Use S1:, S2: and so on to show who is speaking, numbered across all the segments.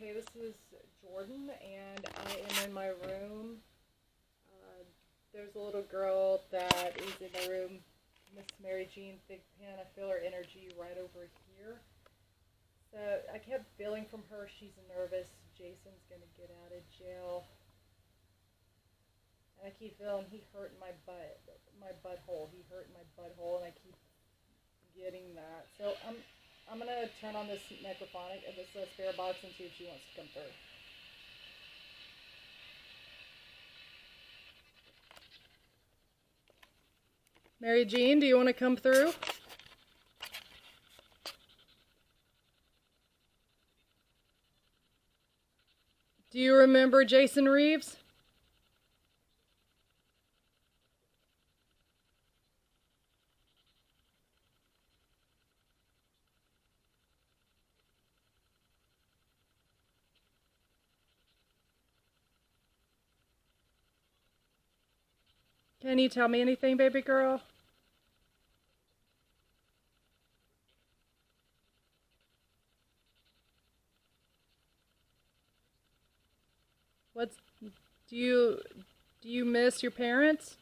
S1: Okay, this is Jordan, and I am in my room. There's a little girl that is in the room, Miss Mary Jean Thigpen. I feel her energy right over here. So I kept feeling from her she's nervous. Jason's gonna get out of jail. And I keep feeling he hurt my butt, my butthole. He hurt my butthole, and I keep getting that. So I'm gonna turn on this necrophonic and this spirit box and see if she wants to come through. Mary Jean, do you want to come through? Do you remember Jason Reeves? Can you tell me anything, baby girl? Do you miss your parents?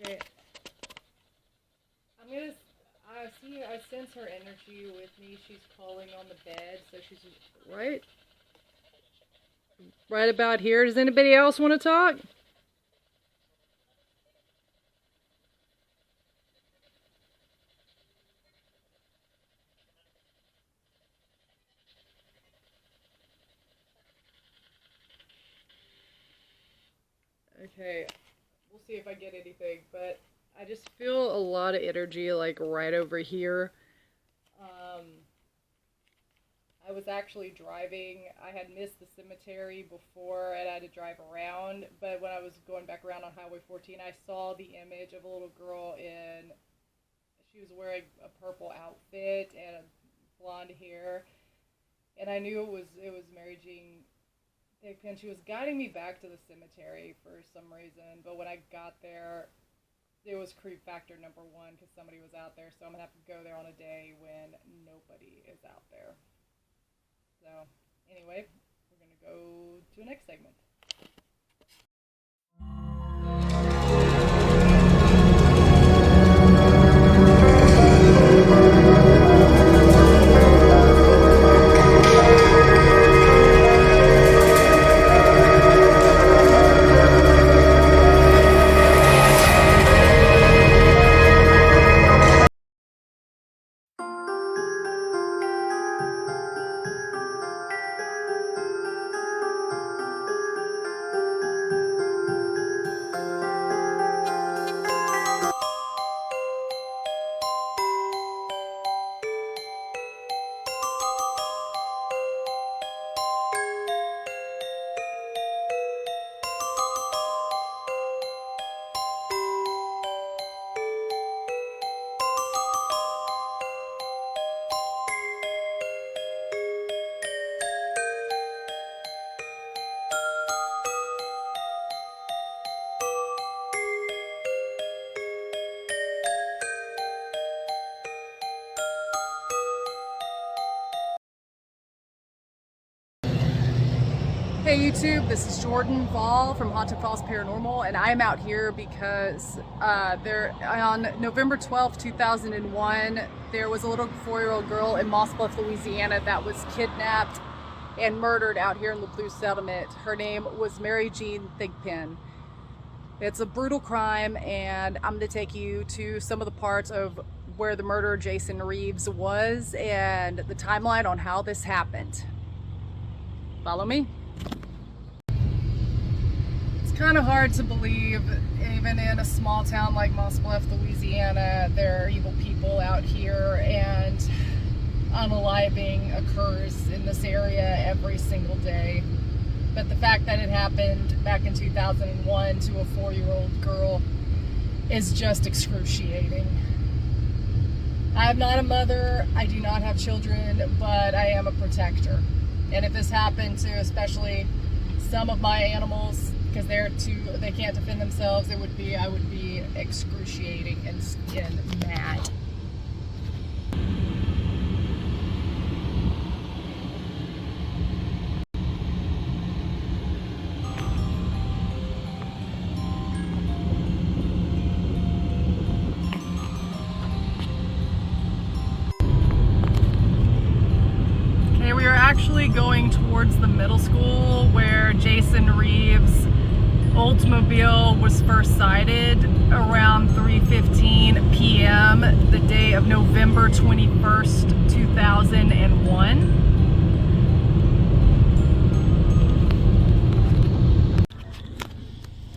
S1: Okay. I sense her energy with me. She's calling on the bed, so she's right about here. Does anybody else want to talk? Okay, we'll see if I get anything, but I just feel a lot of energy like right over here. I was actually driving. I had missed the cemetery before and I had to drive around, but when I was going back around on Highway 14, I saw the image of a little girl she was wearing a purple outfit and blonde hair, and I knew it was Mary Jean Thigpen. She was guiding me back to the cemetery for some reason, but when I got there, it was creep factor number one because somebody was out there, so I'm going to have to go there on a day when nobody is out there. So, anyway, we're going to go to the next segment. Hey YouTube, this is Jordan Fall from Haunted Falls Paranormal, and I am out here because on November 12th, 2001, there was a little 4-year-old girl in Moss Bluff, Louisiana that was kidnapped and murdered out here in the Blue Settlement. Her name was Mary Jean Thigpen. It's a brutal crime, and I'm going to take you to some of the parts of where the murderer Jason Reeves was and the timeline on how this happened. Follow me. Kind of hard to believe, even in a small town like Moss Bluff, Louisiana, there are evil people out here, and unaliving occurs in this area every single day. But the fact that it happened back in 2001 to a 4-year-old girl is just excruciating. I am not a mother, I do not have children, but I am a protector. And if this happened to especially some of my animals, because they can't defend themselves, I would be excruciating and mad. Okay, we are actually going towards the middle school where Jason Reeves' Oldsmobile was first sighted around 3:15 p.m. the day of November 21st, 2001.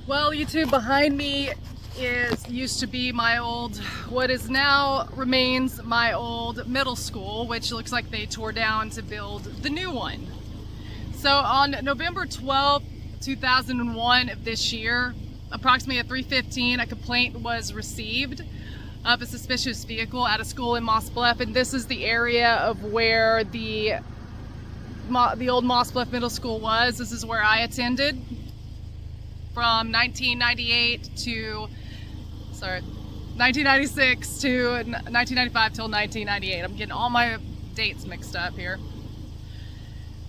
S1: Well, YouTube, behind me used to be my old, what is now remains my old middle school, which looks like they tore down to build the new one. So on November 12th, 2001 of this year, approximately at 3:15, a complaint was received of a suspicious vehicle at a school in Moss Bluff, and this is the area of where the old Moss Bluff Middle School was. This is where I attended from 1996 to 1995 till 1998. I'm getting all my dates mixed up here.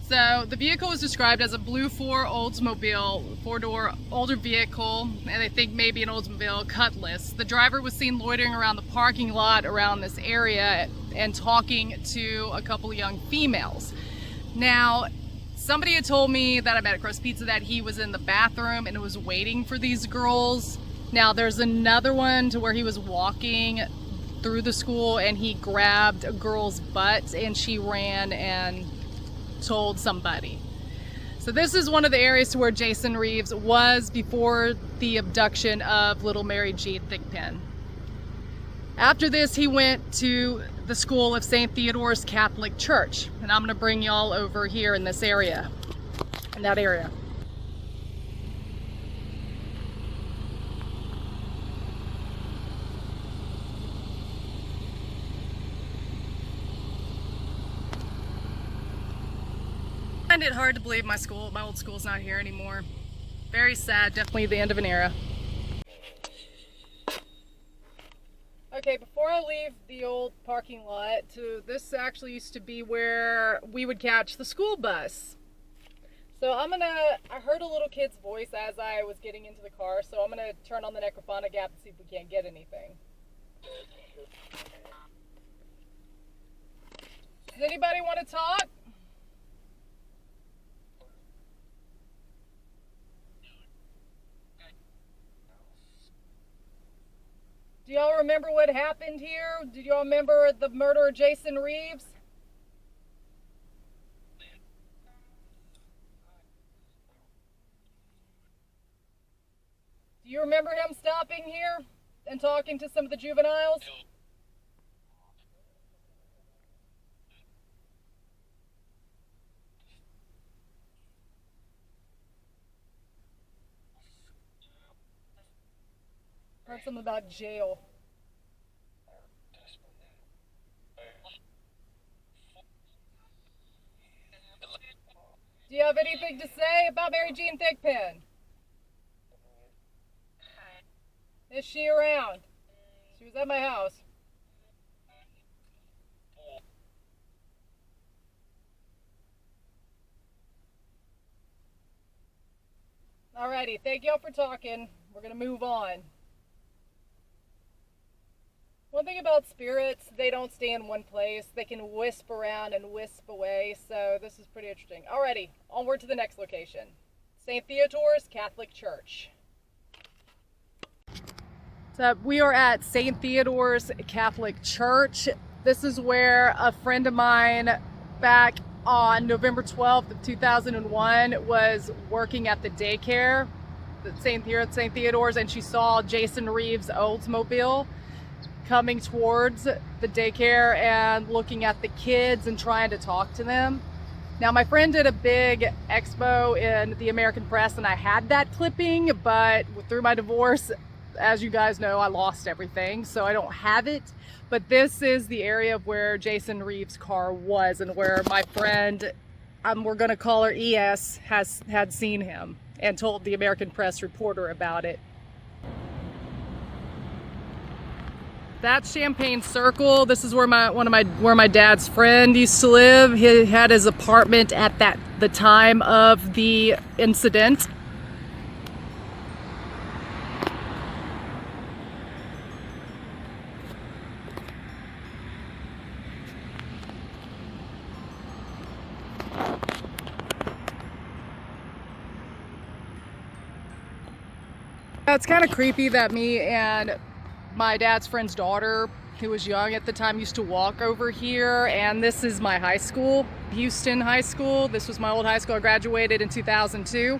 S1: So the vehicle was described as a blue Oldsmobile, four-door older vehicle, and I think maybe an Oldsmobile Cutlass. The driver was seen loitering around the parking lot around this area and talking to a couple of young females. Now, somebody had told me that I met at Crust Pizza that he was in the bathroom and was waiting for these girls. Now there's another one to where he was walking through the school and he grabbed a girl's butt and she ran and told somebody. So this is one of the areas to where Jason Reeves was before the abduction of little Mary Jean Thigpen. After this, he went to the school of St. Theodore's Catholic Church, and I'm going to bring y'all over here in this area, in that area. I find it hard to believe my old school's not here anymore. Very sad, definitely the end of an era. Okay, before I leave the old parking lot, this actually used to be where we would catch the school bus. So I heard a little kid's voice as I was getting into the car, so I'm gonna turn on the necrophonic app and see if we can't get anything. Does anybody want to talk? Do y'all remember what happened here? Do y'all remember the murder of Jason Reeves? Do you remember him stopping here and talking to some of the juveniles? Heard something about jail. Do you have anything to say about Mary Jean Thigpen? Is she around? She was at my house. Alrighty, thank y'all for talking. We're gonna move on. One thing about spirits, they don't stay in one place. They can wisp around and wisp away, so this is pretty interesting. Alrighty, onward to the next location. St. Theodore's Catholic Church. So we are at St. Theodore's Catholic Church. This is where a friend of mine back on November 12th of 2001 was working at the daycare at St. Theodore's, and she saw Jason Reeves' Oldsmobile coming towards the daycare and looking at the kids and trying to talk to them. Now, my friend did a big expo in the American Press and I had that clipping, but through my divorce, as you guys know, I lost everything, so I don't have it. But this is the area of where Jason Reeves' car was, and where my friend, we're gonna call her ES, had seen him and told the American Press reporter about it. That's Champagne Circle. This is where my dad's friend used to live. He had his apartment at the time of the incident. It's kind of creepy that me and my dad's friend's daughter, who was young at the time, used to walk over here. And this is my high school, Houston High School. This was my old high school. I graduated in 2002.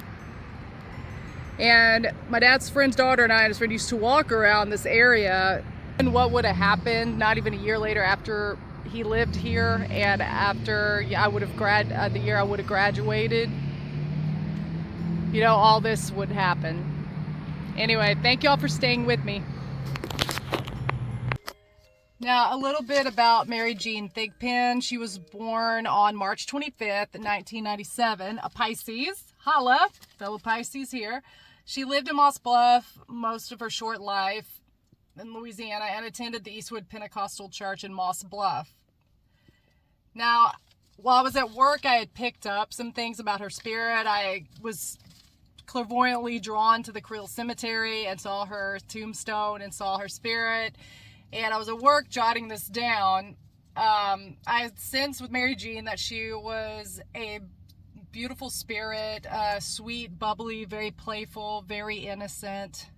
S1: And my dad's friend's daughter and I and his friend used to walk around this area. And what would have happened not even a year later, after he lived here and after the year I would have graduated, you know, all this would happen. Anyway, thank y'all for staying with me. Now, a little bit about Mary Jean Thigpen. She was born on March 25th, 1997, a Pisces. Holla, fellow Pisces here. She lived in Moss Bluff most of her short life in Louisiana and attended the Eastwood Pentecostal Church in Moss Bluff. Now, while I was at work, I had picked up some things about her spirit. I was clairvoyantly drawn to the Creel Cemetery and saw her tombstone and saw her spirit. And I was at work jotting this down. I sensed with Mary Jean that she was a beautiful spirit, sweet, bubbly, very playful, very innocent.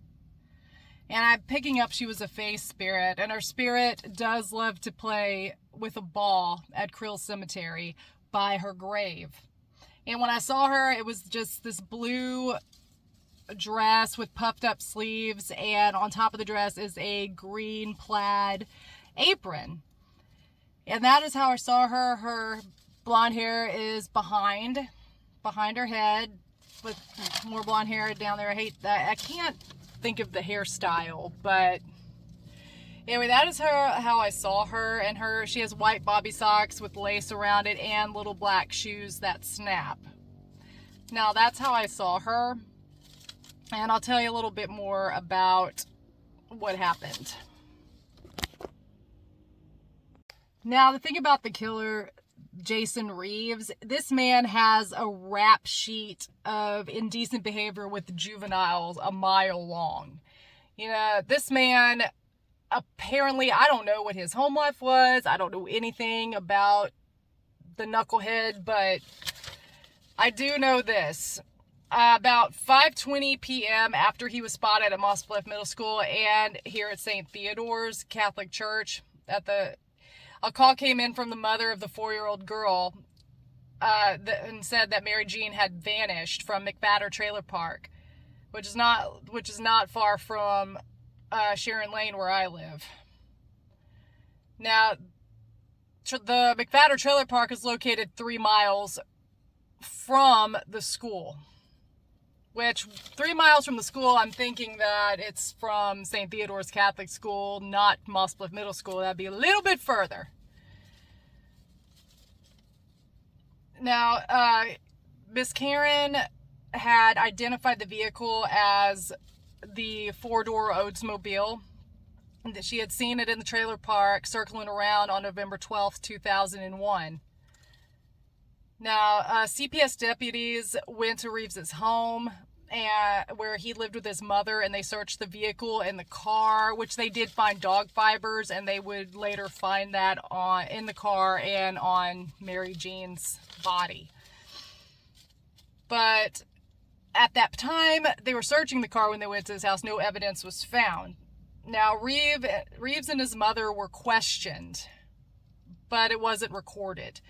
S1: And I'm picking up she was a face spirit, and her spirit does love to play with a ball at Creel Cemetery by her grave. And when I saw her, it was just this blue dress with puffed up sleeves, and on top of the dress is a green plaid apron. And that is how I saw her. Her blonde hair is behind her head, with more blonde hair down there. I hate that. I can't think of the hairstyle, but anyway, that is how I saw her. And she has white bobby socks with lace around it and little black shoes that snap. Now, that's how I saw her. And I'll tell you a little bit more about what happened. Now, the thing about the killer, Jason Reeves, this man has a rap sheet of indecent behavior with juveniles a mile long. You know, this man, apparently, I don't know what his home life was. I don't know anything about the knucklehead, but I do know this. About 5:20 p.m. after he was spotted at Moss Bluff Middle School and here at St. Theodore's Catholic Church, a call came in from the mother of the 4-year-old girl and said that Mary Jean had vanished from McBatter Trailer Park, which is not far from Sharon Lane, where I live. Now, the McBatter Trailer Park is located 3 miles from the school. Which, 3 miles from the school, I'm thinking that it's from St. Theodore's Catholic School, not Moss Bluff Middle School. That'd be a little bit further. Now, Miss Karen had identified the vehicle as the 4-door Oldsmobile. And that she had seen it in the trailer park circling around on November 12th, 2001. Now, CPS deputies went to Reeves's home, where he lived with his mother, and they searched the vehicle and the car, which they did find dog fibers, and they would later find that in the car and on Mary Jean's body. But at that time, they were searching the car when they went to his house. No evidence was found. Now, Reeves and his mother were questioned, but it wasn't recorded.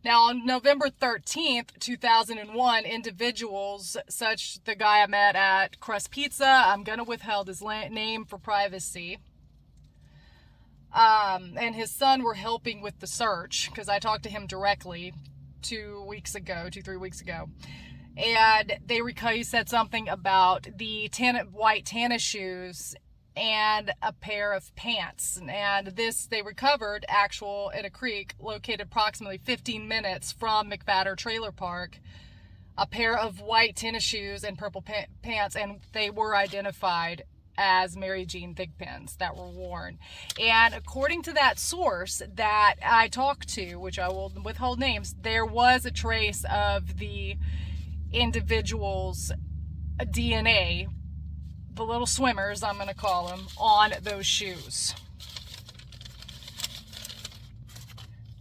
S1: Now, on November 13th, 2001, individuals, such the guy I met at Crust Pizza, I'm going to withhold his name for privacy, and his son were helping with the search, because I talked to him directly 3 weeks ago. And he said something about the white tennis shoes and a pair of pants. And this they recovered in a creek located approximately 15 minutes from McBatter Trailer Park, a pair of white tennis shoes and purple pants, and they were identified as Mary Jean Thigpen's that were worn. And according to that source that I talked to, which I will withhold names, there was a trace of the individual's DNA, the little swimmers, I'm going to call them, on those shoes.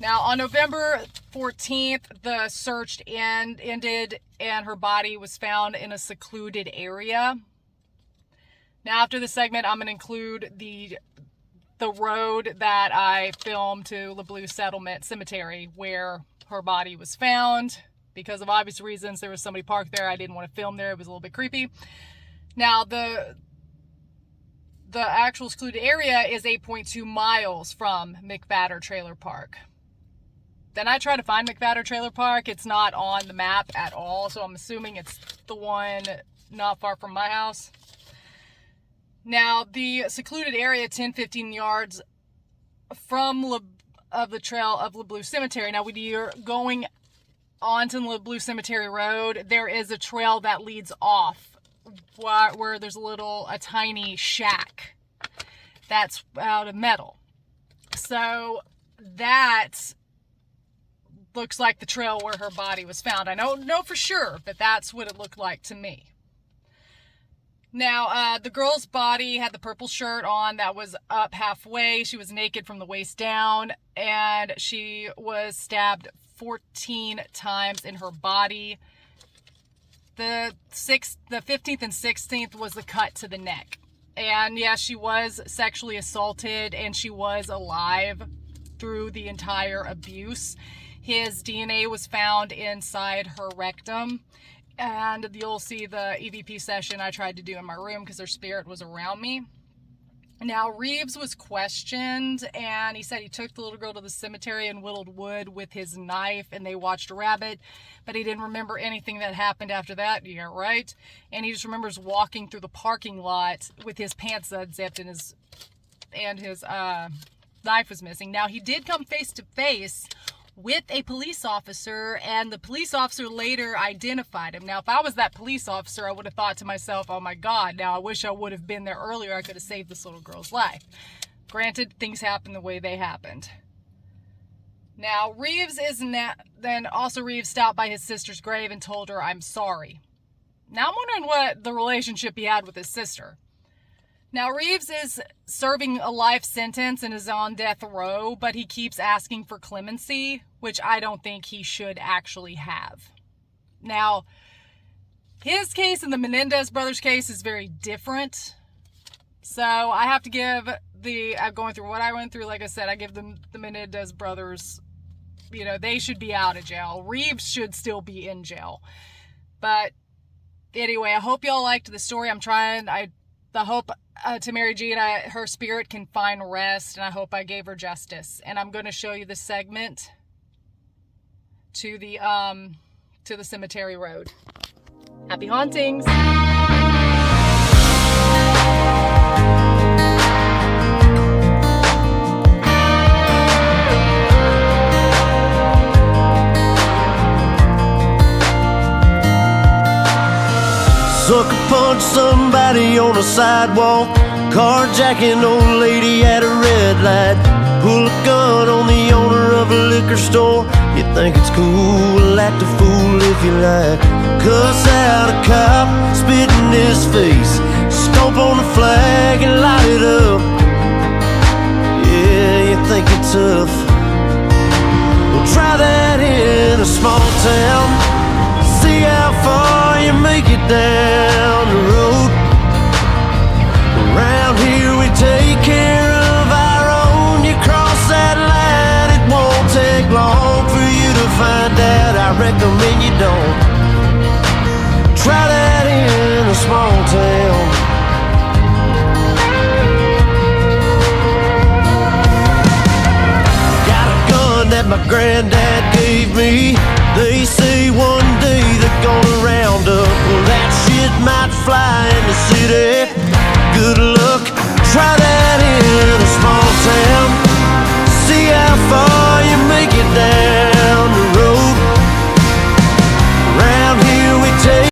S1: Now, on November 14th, the search ended and her body was found in a secluded area. Now, after this segment, I'm going to include the road that I filmed to Le Bleu Settlement Cemetery where her body was found. Because of obvious reasons, there was somebody parked there. I didn't want to film there. It was a little bit creepy. Now, the actual secluded area is 8.2 miles from McBatter Trailer Park. Then I tried to find McBatter Trailer Park. It's not on the map at all, so I'm assuming it's the one not far from my house. Now, the secluded area, 10-15 yards from the trail of Le Bleu Cemetery. Now, when you're going onto Le Bleu Cemetery Road, there is a trail that leads off where there's a tiny shack that's out of metal. So that looks like the trail where her body was found. I don't know for sure, but that's what it looked like to me. Now, the girl's body had the purple shirt on that was up halfway. She was naked from the waist down, and she was stabbed 14 times in her body. The 15th and 16th was the cut to the neck. And yes, she was sexually assaulted, and she was alive through the entire abuse. His DNA was found inside her rectum. And you'll see the EVP session I tried to do in my room because her spirit was around me. Now, Reeves was questioned, and he said he took the little girl to the cemetery and whittled wood with his knife, and they watched a rabbit, but he didn't remember anything that happened after that. Yeah, right? And he just remembers walking through the parking lot with his pants unzipped and his knife was missing. Now, he did come face to face with a police officer, and the police officer later identified him. Now, if I was that police officer, I would have thought to myself, oh my God, now I wish I would have been there earlier. I could have saved this little girl's life. Granted, things happen the way they happened. Now, Reeves stopped by his sister's grave and told her, I'm sorry. Now, I'm wondering what the relationship he had with his sister. Now, Reeves is serving a life sentence and is on death row, but he keeps asking for clemency, which I don't think he should actually have. Now, his case and the Menendez brothers case is very different. So I have to give going through what I went through, like I said, I give the Menendez brothers, they should be out of jail. Reeves should still be in jail. But anyway, I hope y'all liked the story. I hope to Mary Jean, her spirit can find rest, and I hope I gave her justice. And I'm going to show you the segment to the cemetery road. Happy hauntings!
S2: Sucker punch somebody on a sidewalk, carjacking old lady at a red light, pull a gun on the owner of a liquor store. You think it's cool, act a fool if you like, cuss out a cop, spit in his face, stomp on the flag and light it up. Yeah, you think you're tough. Well, try that in a small town. See how far you make it down the road. Around here we take care of our own. You cross that line, it won't take long for you to find out. I recommend you don't. Try that in a small town. Got a gun that my granddad gave me. They say one day they're gonna round up. Well, that shit might fly in the city.